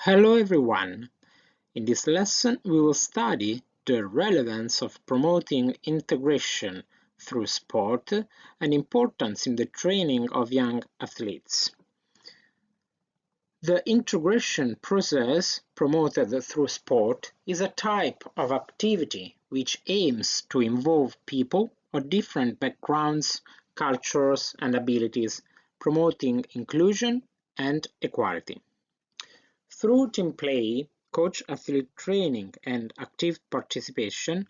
Hello everyone! In this lesson we will study the relevance of promoting integration through sport and importance in the training of young athletes. The integration process promoted through sport is a type of activity which aims to involve people of different backgrounds, cultures and abilities, promoting inclusion and equality. Through team play, coach-athlete training, and active participation,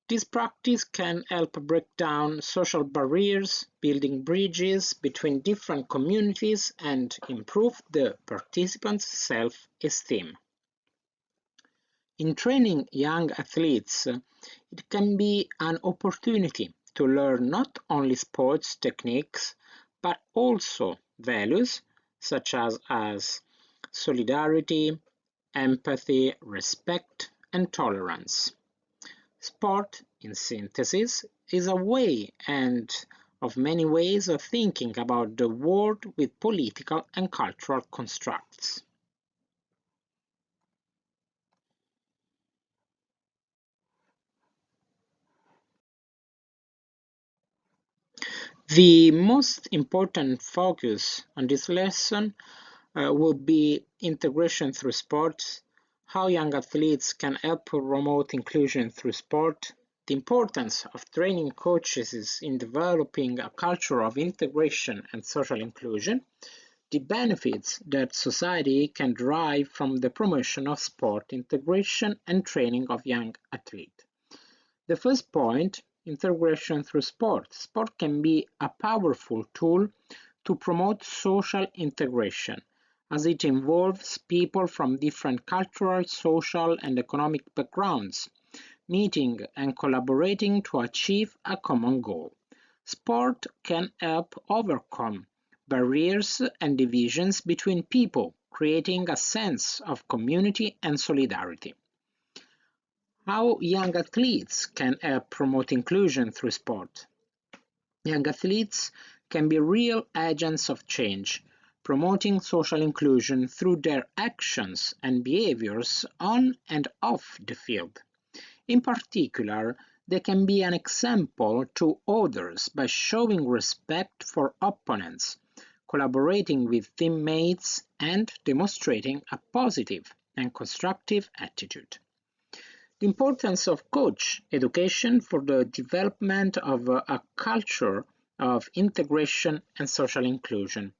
this practice can help break down social barriers, building bridges between different communities, and improve the participants' self-esteem. In training young athletes, it can be an opportunity to learn not only sports techniques, but also values such as solidarity, empathy, respect, and tolerance. Sport, in synthesis, is a way and of many ways of thinking about the world with political and cultural constructs. The most important focus on this lesson will be integration through sports, how young athletes can help promote inclusion through sport, the importance of training coaches in developing a culture of integration and social inclusion, the benefits that society can derive from the promotion of sport integration and training of young athletes. The first point, integration through sport. Sport can be a powerful tool to promote social integration, as it involves people from different cultural, social, and economic backgrounds, meeting and collaborating to achieve a common goal. Sport can help overcome barriers and divisions between people, creating a sense of community and solidarity. How young athletes can help promote inclusion through sport. Young athletes can be real agents of change, promoting social inclusion through their actions and behaviors on and off the field. In particular, they can be an example to others by showing respect for opponents, collaborating with teammates, and demonstrating a positive and constructive attitude. The importance of coach education for the development of a culture of integration and social inclusion.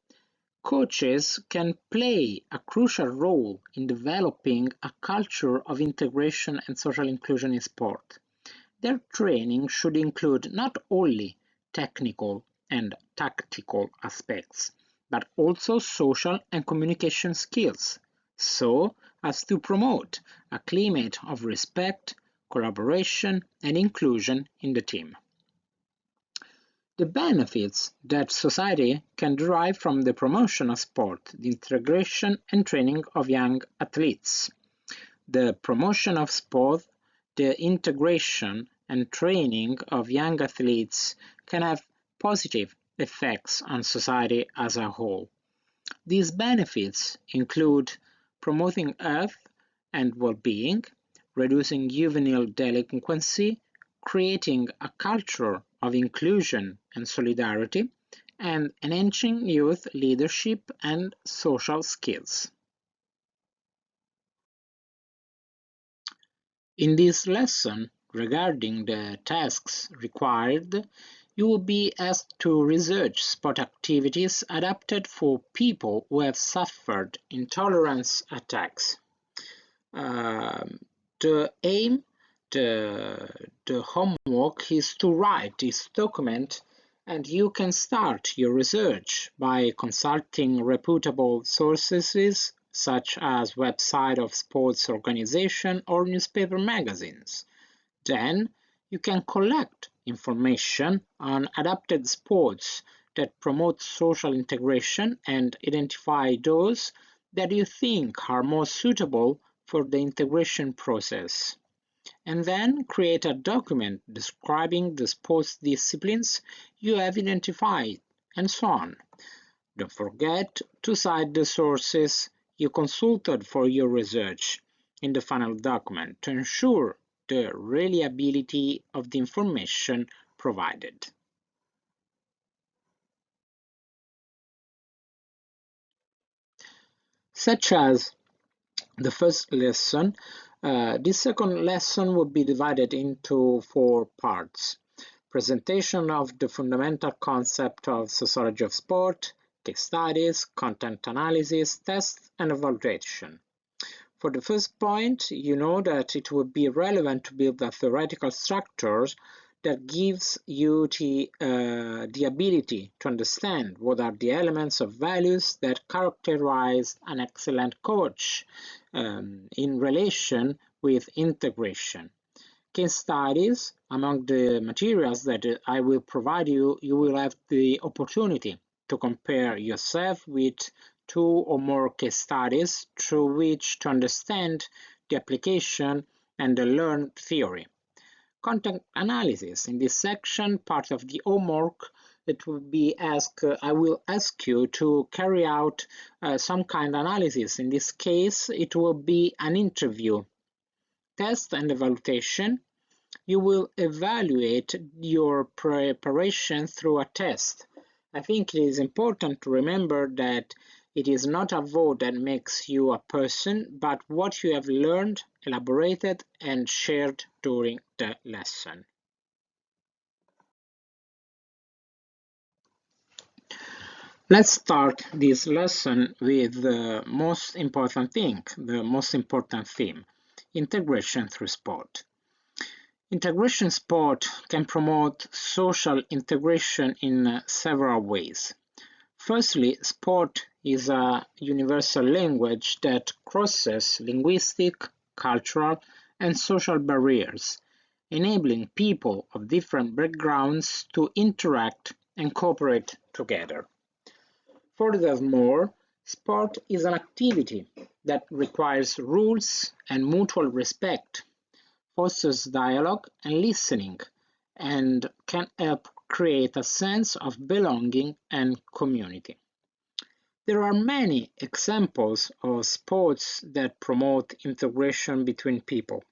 Coaches can play a crucial role in developing a culture of integration and social inclusion in sport. Their training should include not only technical and tactical aspects, but also social and communication skills, so as to promote a climate of respect, collaboration, and inclusion in the team. The benefits that society can derive from the promotion of sport, the integration and training of young athletes. The promotion of sport, the integration and training of young athletes can have positive effects on society as a whole. These benefits include promoting health and well-being, reducing juvenile delinquency, creating a culture of inclusion and solidarity, and enhancing youth leadership and social skills. In this lesson, regarding the tasks required, you will be asked to research sport activities adapted for people who have suffered intolerance attacks. The aim, the homework is to write this document, and you can start your research by consulting reputable sources such as website of sports organization or newspaper magazines. Then you can collect information on adapted sports that promote social integration and identify those that you think are most suitable for the integration process. And then create a document describing the sports disciplines you have identified, and so on. Don't forget to cite the sources you consulted for your research in the final document to ensure the reliability of the information provided. Such as the first lesson, this second lesson would be divided into 4 parts. Presentation of the fundamental concept of sociology of sport, case studies, content analysis, tests, and evaluation. For the first point, you know that it would be relevant to build a theoretical structure that gives you the ability to understand what are the elements of values that characterize an excellent coach in relation with integration. Case studies, among the materials that I will provide you, you will have the opportunity to compare yourself with 2 or more case studies through which to understand the application and the learned theory. Content analysis. In this section, part of the homework, it will be I will ask you to carry out some kind of analysis. In this case, it will be an interview. Test and evaluation. You will evaluate your preparation through a test. I think it is important to remember that it is not a vote that makes you a person, but what you have learned, elaborated, and shared during the lesson. Let's start this lesson with the most important thing, the most important theme, integration through sport. Integration sport can promote social integration in several ways. Firstly, sport is a universal language that crosses linguistic, cultural, and social barriers, enabling people of different backgrounds to interact and cooperate together. Furthermore, sport is an activity that requires rules and mutual respect, fosters dialogue and listening, and can help create a sense of belonging and community. There are many examples of sports that promote integration between people.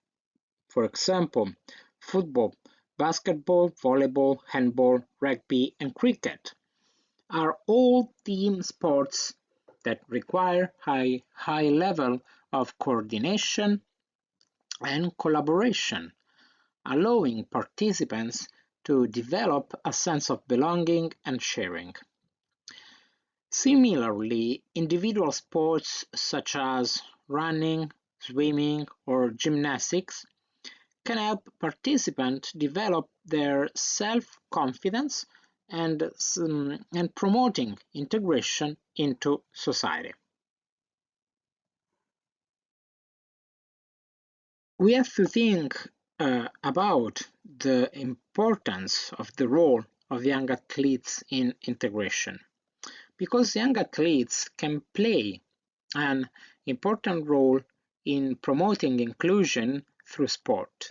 For example, football, basketball, volleyball, handball, rugby, and cricket are all team sports that require high level of coordination and collaboration, allowing participants to develop a sense of belonging and sharing. Similarly, individual sports such as running, swimming, or gymnastics can help participants develop their self-confidence and promoting integration into society. We have to think about the importance of the role of young athletes in integration, because young athletes can play an important role in promoting inclusion through sport.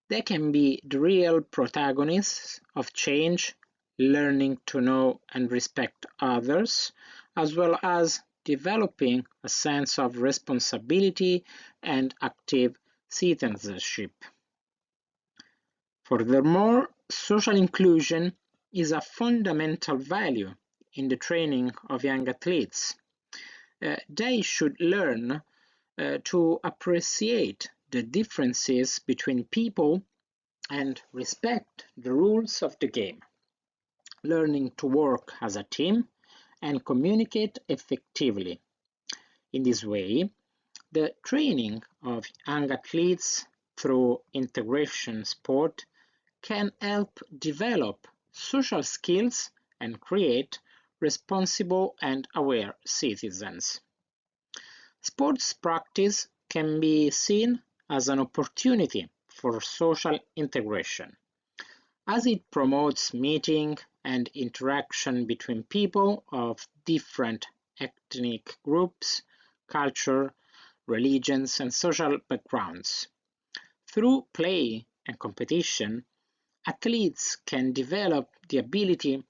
They can be the real protagonists of change, learning to know and respect others, as well as developing a sense of responsibility and active citizenship. Furthermore, social inclusion is a fundamental value in the training of young athletes. They should learn to appreciate the differences between people and respect the rules of the game, learning to work as a team and communicate effectively. In this way, the training of young athletes through integration sport can help develop social skills and create responsible and aware citizens. Sports practice can be seen as an opportunity for social integration, as it promotes meeting and interaction between people of different ethnic groups, culture, religions, and social backgrounds. Through play and competition, athletes can develop the ability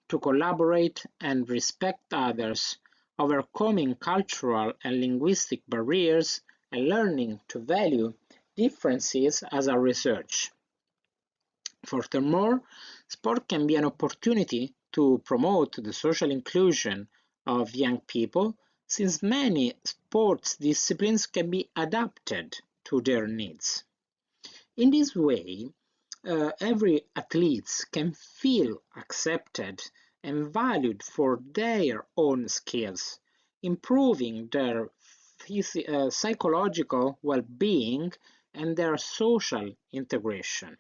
to collaborate and respect others overcoming cultural and linguistic barriers, and learning to value differences as a research. Furthermore, sport can be an opportunity to promote the social inclusion of young people, since many sports disciplines can be adapted to their needs. In this way, every athlete can feel accepted and valued for their own skills, improving their psychological well-being and their social integration.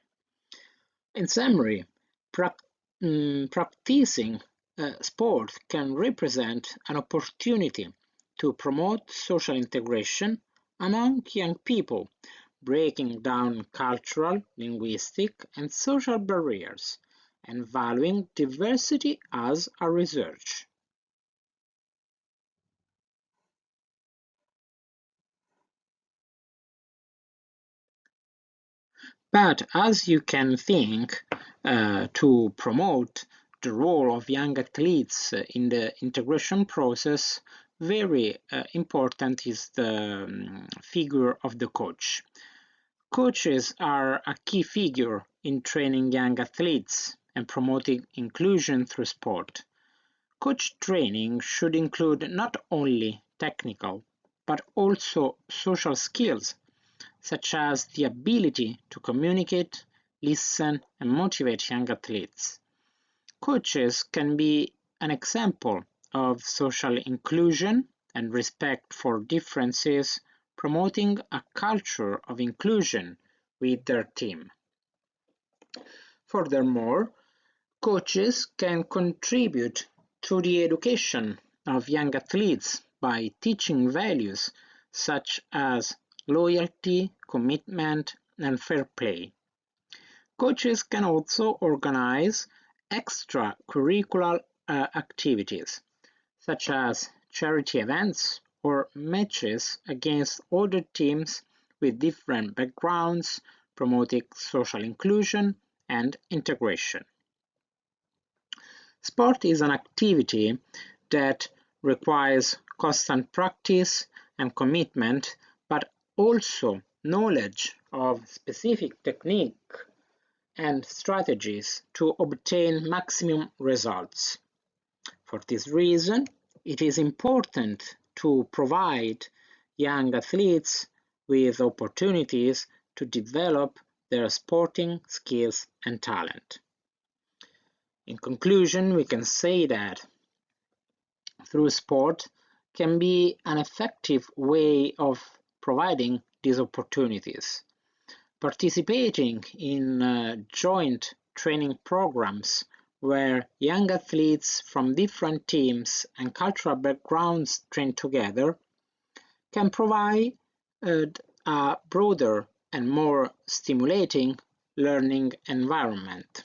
In summary, practicing sport can represent an opportunity to promote social integration among young people, breaking down cultural, linguistic, and social barriers, and valuing diversity as a research. But as you can think, to promote the role of young athletes in the integration process, very important is the figure of the coach. Coaches are a key figure in training young athletes and promoting inclusion through sport. Coach training should include not only technical, but also social skills, such as the ability to communicate, listen, and motivate young athletes. Coaches can be an example of social inclusion and respect for differences, promoting a culture of inclusion with their team. Furthermore, coaches can contribute to the education of young athletes by teaching values such as loyalty, commitment, and fair play. Coaches can also organize extracurricular activities, such as charity events or matches against other teams with different backgrounds, promoting social inclusion and integration. Sport is an activity that requires constant practice and commitment, but also knowledge of specific technique and strategies to obtain maximum results. For this reason, it is important to provide young athletes with opportunities to develop their sporting skills and talent. In conclusion, we can say that through sport can be an effective way of providing these opportunities. Participating in joint training programs where young athletes from different teams and cultural backgrounds train together can provide a broader and more stimulating learning environment.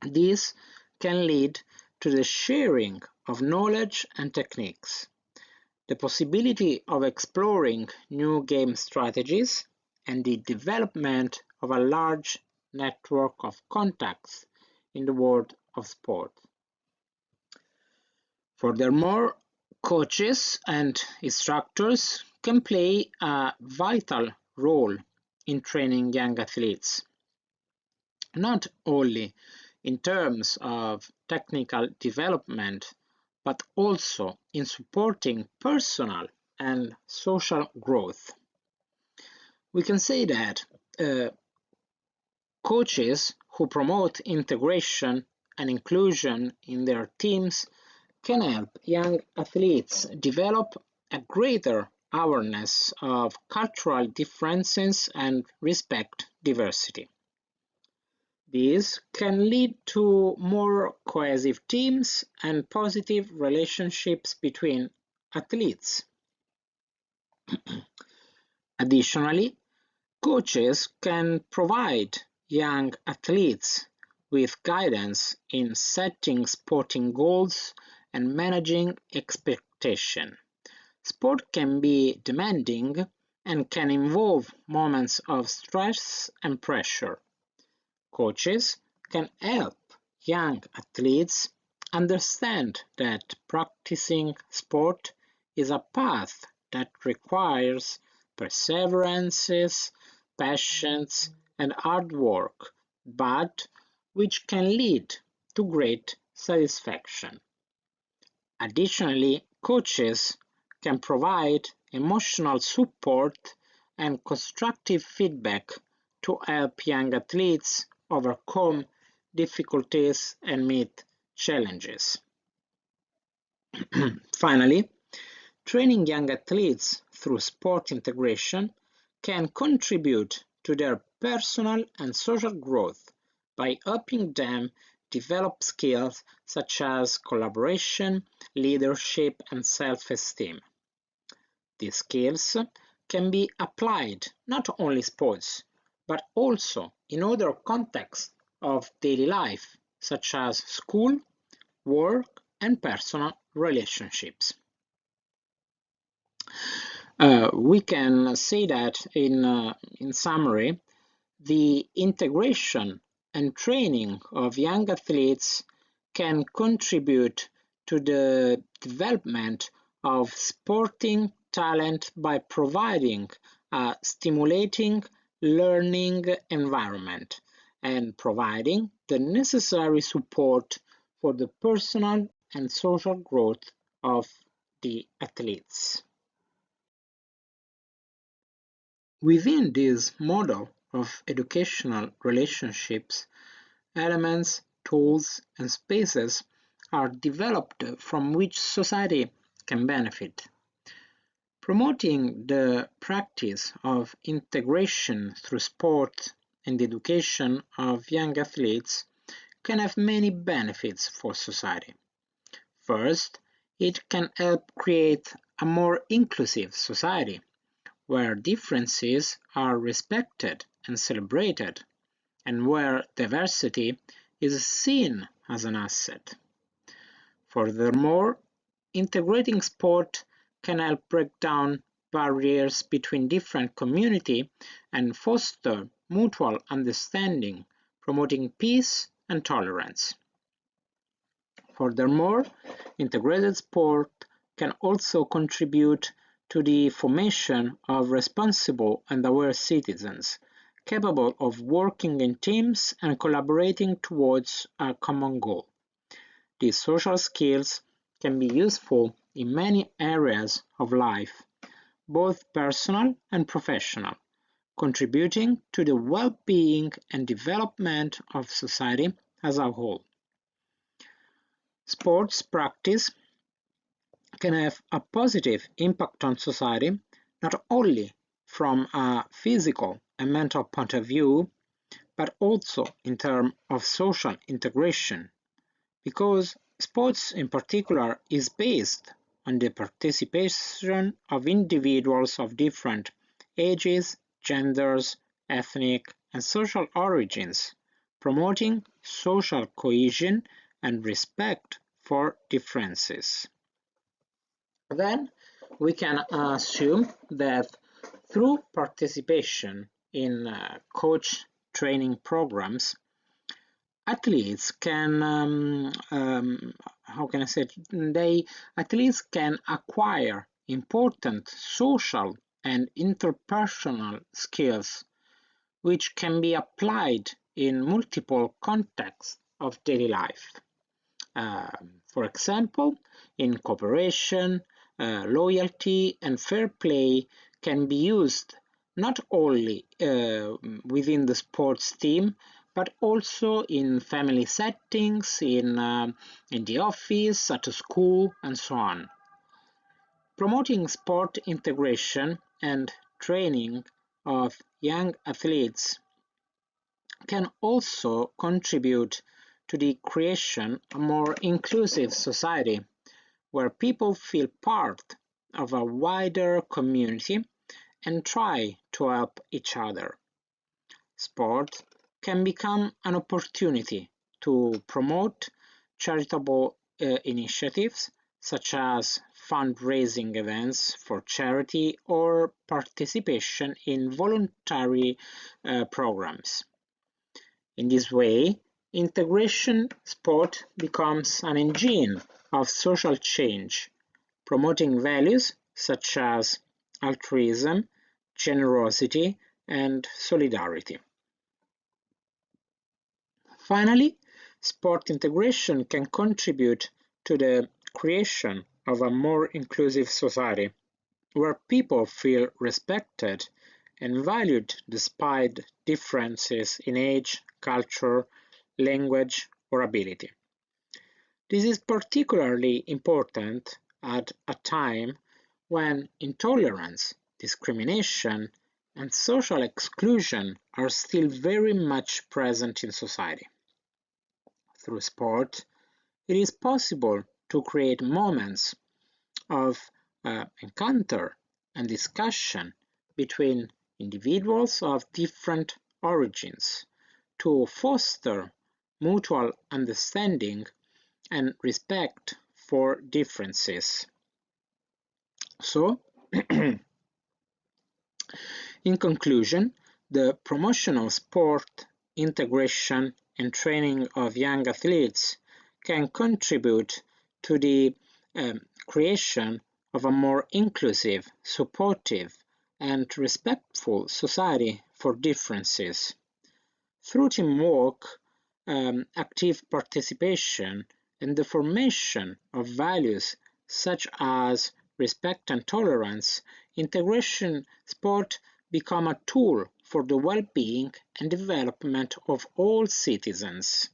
This can lead to the sharing of knowledge and techniques, the possibility of exploring new game strategies, and the development of a large network of contacts in the world of sport. Furthermore, coaches and instructors can play a vital role in training young athletes, not only in terms of technical development, but also in supporting personal and social growth. We can say that coaches who promote integration and inclusion in their teams can help young athletes develop a greater awareness of cultural differences and respect diversity. This can lead to more cohesive teams and positive relationships between athletes. Additionally, coaches can provide young athletes with guidance in setting sporting goals and managing expectation. Sport can be demanding and can involve moments of stress and pressure. Coaches can help young athletes understand that practicing sport is a path that requires perseverance, patience, and hard work, but which can lead to great satisfaction. Additionally, coaches can provide emotional support and constructive feedback to help young athletes overcome difficulties and meet challenges. Finally, training young athletes through sport integration can contribute to their personal and social growth by helping them develop skills such as collaboration, leadership, and self-esteem. These skills can be applied not only in sports, but also in other contexts of daily life, such as school, work, and personal relationships. We can say that in summary, the integration and training of young athletes can contribute to the development of sporting talent by providing a stimulating learning environment and providing the necessary support for the personal and social growth of the athletes. Within this model of educational relationships, elements, tools, and spaces are developed from which society can benefit. Promoting the practice of integration through sport and education of young athletes can have many benefits for society. First, it can help create a more inclusive society, where differences are respected and celebrated, and where diversity is seen as an asset. Furthermore, integrating sport can help break down barriers between different communities and foster mutual understanding, promoting peace and tolerance. Furthermore, integrated sport can also contribute to the formation of responsible and aware citizens, capable of working in teams and collaborating towards a common goal. These social skills can be useful in many areas of life, both personal and professional, contributing to the well-being and development of society as a whole. Sports practice can have a positive impact on society, not only from a physical and mental point of view, but also in terms of social integration, because sports in particular is based on the participation of individuals of different ages, genders, ethnic, and social origins, promoting social cohesion and respect for differences. Then we can assume that through participation in coach training programs, athletes can, how can I say it? Athletes can acquire important social and interpersonal skills, which can be applied in multiple contexts of daily life. For example, in cooperation, loyalty, and fair play can be used not only within the sports team, but also in family settings, in the office, at school, and so on. Promoting sport integration and training of young athletes can also contribute to the creation of a more inclusive society, where people feel part of a wider community and try to help each other. Sport can become an opportunity to promote charitable initiatives, such as fundraising events for charity or participation in voluntary programs. In this way, integration sport becomes an engine of social change, promoting values such as altruism, generosity, and solidarity. Finally, sport integration can contribute to the creation of a more inclusive society, where people feel respected and valued despite differences in age, culture, language, or ability. This is particularly important at a time when intolerance, discrimination, and social exclusion are still very much present in society. Through sport, it is possible to create moments of encounter and discussion between individuals of different origins to foster mutual understanding and respect for differences. So, in conclusion, the promotion of sport, integration, and training of young athletes can contribute to the creation of a more inclusive, supportive, and respectful society for differences. Through teamwork, active participation, and the formation of values such as respect and tolerance, integration sport become a tool for the well-being and development of all citizens.